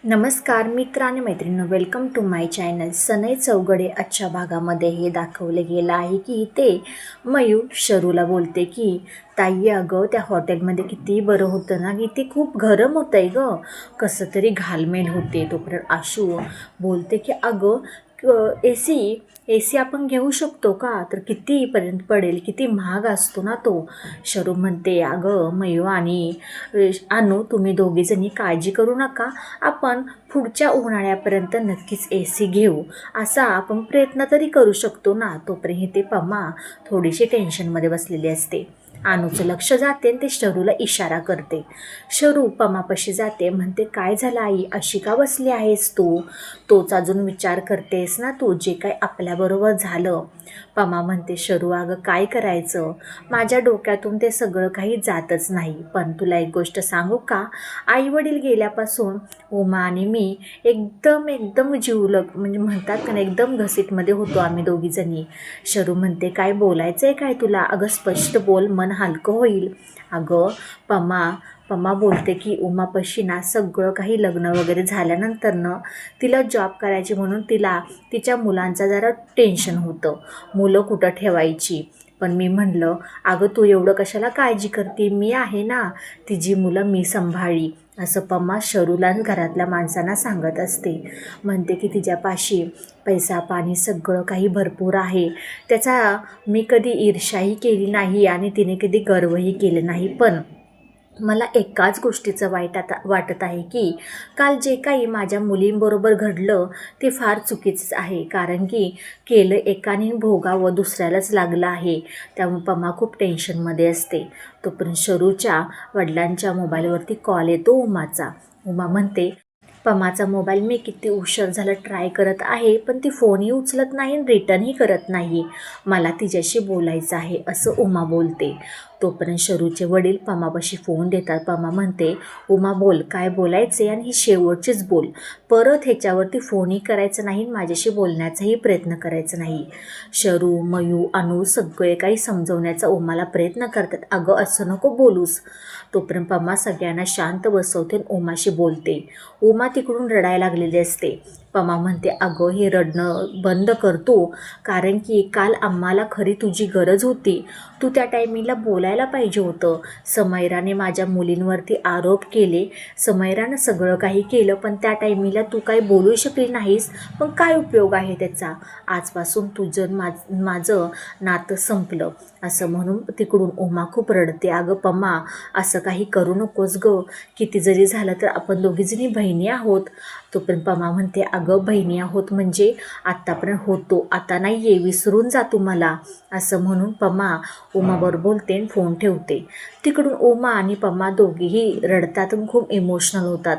नमस्कार मित्र आणि मैत्रिणी, वेलकम टू माय चॅनल. सनई चौघडे आजच्या भागामध्ये हे दाखवले गेलं आहे की ते मयूर शरूला बोलते की ताई अगं त्या हॉटेलमध्ये किती बरं होतं ना, की ते खूप गरम होतं आहे गं, कसं तरी घालमेल होते. तोपर्यंत आशू बोलते की अगं ए सी आपण घेऊ शकतो का, तर कितीपर्यंत पडेल, किती महाग असतो ना तो. शरू म्हणते अगं मयू आणि आणू, तुम्ही दोघीजणी काळजी करू नका, आपण पुढच्या उन्हाळ्यापर्यंत नक्कीच ए सी घेऊ, असा आपण प्रयत्न तरी करू शकतो ना. तोपर्यंत ते पमा थोडीशी टेन्शनमध्ये बसलेली असते. आणूचं लक्ष जाते आणि ते शरूला इशारा करते. शरू पमापाशी जाते, म्हणते काय झालं आई, अशी का बसली आहेस तू, तोच अजून विचार करतेस ना तू, जे काय आपल्याबरोबर झालं. पमा म्हणते शरू अगं काय करायचं, माझ्या डोक्यातून ते सगळं काही जातच नाही. पण तुला एक गोष्ट सांगू का, आईवडील गेल्यापासून उमा आणि मी एकदम एकदम जीवलग, म्हणजे म्हणतात का नाही, एकदम घसीटमध्ये होतो आम्ही दोघीजणी. शरू म्हणते काय बोलायचं आहे काय तुला, अगं स्पष्ट बोल, मन हलकं होईल. अगं पमा बोलते की उमापाशी ना सगळं काही लग्न वगैरे झाल्यानंतरनं तिला जॉब करायची म्हणून तिला तिच्या मुलांचा जरा टेन्शन होतं, मुलं कुठं ठेवायची. पण मी म्हणलं अगं तू एवढं कशाला काळजी करते, मी आहे ना, तिची मुलं मी सांभाळी, असं पम्मा शरूला घरातल्या माणसांना सांगत असते. म्हणते की तिच्यापाशी पैसा पाणी सगळं काही भरपूर आहे, त्याचा मी कधी ईर्ष्याही केली नाही आणि तिने कधी गर्वही केलं नाही. पण मला एकाच गोष्टीचं वाटत आहे की काल जे काही माझ्या मुलींबरोबर घडलं ते फार चुकीचंच आहे, कारण की केलं एकाने भोगावं दुसऱ्यालाच लागलं आहे. त्यामुळे पमा खूप टेन्शनमध्ये असते. तोपर्यंत शरूच्या वडिलांच्या मोबाईलवरती कॉल येतो उमाचा. उमा म्हणते पमाचा मोबाईल मी किती उशीर झालं ट्राय करत आहे, पण ती फोनही उचलत नाही आणि रिटर्नही करत नाही, मला तिच्याशी बोलायचं आहे, असं उमा बोलते. तोपर्यंत शरूचे वडील पमापाशी फोन देतात. पमा म्हणते उमा बोल, काय बोलायचे आणि ही शेवटचीच बोल, परत ह्याच्यावरती फोनही करायचं नाही, माझ्याशी बोलण्याचाही प्रयत्न करायचा नाही. शरू मयू अनु सगळे काही समजवण्याचा उमाला प्रयत्न करतात, अगं असं नको बोलूस. तोपर्यंत पमा सगळ्यांना शांत बसवते आणि उमाशी बोलते. उमा तिकडून रडायला लागलेली असते. पमा म्हणते अगं हे रडणं बंद करतो, कारण की काल आम्हाला खरी तुझी गरज होती, तू त्या टायमिंगला बोलायला पाहिजे होतं. समैराने माझ्या मुलींवरती आरोप केले, समैरानं सगळं काही केलं, पण त्या टायमिंगला तू काही बोलू शकली नाहीस, पण काय उपयोग आहे त्याचा, आजपासून तुझं माझं नातं संपलं, असं म्हणून तिकडून उमा खूप रडते. अगं पमा असं काही करू नकोस गं, किती जरी झालं तर आपण दोघीजणी बहिणी आहोत. तोपर्यंत पमा म्हणते अगं बहिणी आहोत म्हणजे आत्तापर्यंत होतो, आता नाही आहे, विसरून जा तू मला, असं म्हणून पमा उमाबरोबर बोलते आणि फोन ठेवते. तिकडून उमा आणि पमा दोघीही रडतात आणि खूप इमोशनल होतात.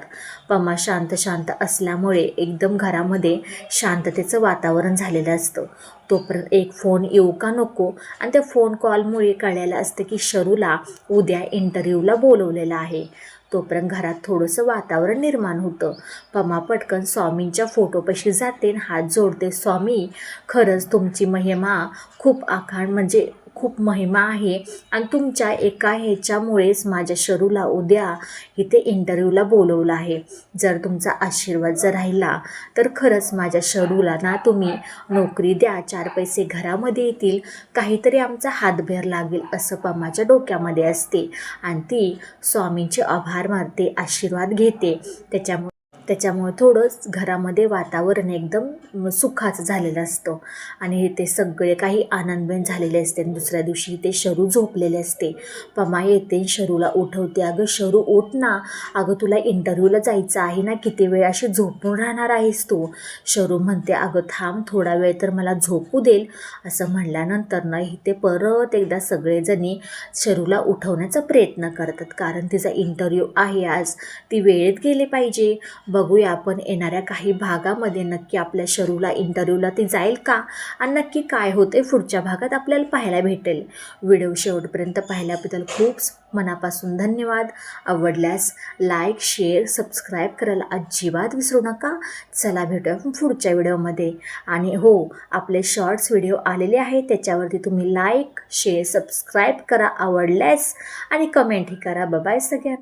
पमा शांत असल्यामुळे एकदम घरामध्ये शांततेचं वातावरण झालेलं असतं. तोपर्यंत एक फोन येऊ का नको, आणि त्या फोन कॉलमुळे कळलेलं असतं की शरूला उद्या इंटरव्ह्यूला बोलवलेलं आहे. तोपर्यंत घरात थोडंसं वातावरण निर्माण होतं. पमा पटकन स्वामींच्या फोटोपाशी जाते आणि हात जोडते. स्वामी, खरंच तुमची महिमा खूप आखाण, म्हणजे खूप महिमा आहे, आणि तुमच्या एका ह्याच्यामुळेच माझ्या शरूला उद्या इथे इंटरव्ह्यूला बोलवलं आहे. जर तुमचा आशीर्वाद जर राहिला तर खरंच माझ्या शरूला ना तुम्ही नोकरी द्या, 4 पैसे घरामध्ये येतील, काहीतरी आमचा हातभार लागेल, असं पमाच्या डोक्यामध्ये असते. आणि ती स्वामींचे आभार मानते, आशीर्वाद घेते. त्याच्यामुळे थोडंच घरामध्ये वातावरण एकदम सुखाचं झालेलं असतं आणि ते सगळे काही आनंदमय झालेले असते. दुसऱ्या दिवशी ते शरू झोपलेले असते. पमा येते, शरूला उठवते. अगं शरू उठ ना, अगं तुला इंटरव्ह्यूला जायचं आहे ना, किती वेळ अशी झोपून राहणार आहेस तू. शरू म्हणते अगं थांब, थोडा वेळ तर मला झोपू देल, असं म्हणल्यानंतर ना इथे परत एकदा सगळेजणी शरूला उठवण्याचा प्रयत्न करतात, कारण तिचा इंटरव्ह्यू आहे आज, ती वेळेत गेले पाहिजे. बघूया आपण येणाऱ्या काही भागामध्ये नक्की आपल्या शरूला इंटरव्ह्यूला ती जाईल का, आणि नक्की काय होते पुढच्या भागात आपल्याला पाहायला भेटेल. व्हिडिओ शेवटपर्यंत पाहिल्याबद्दल खूप मनापासून धन्यवाद. आवडल्यास लाईक शेअर सबस्क्राईब करायला अजिबात विसरू नका. चला भेटूया पुढच्या व्हिडिओमध्ये. आणि हो, आपले शॉर्ट्स व्हिडिओ आलेले आहेत, त्याच्यावरती तुम्ही लाईक शेअर सबस्क्राईब करा आवडल्यास, आणि कमेंटही करा. बाय सगळ्यांना.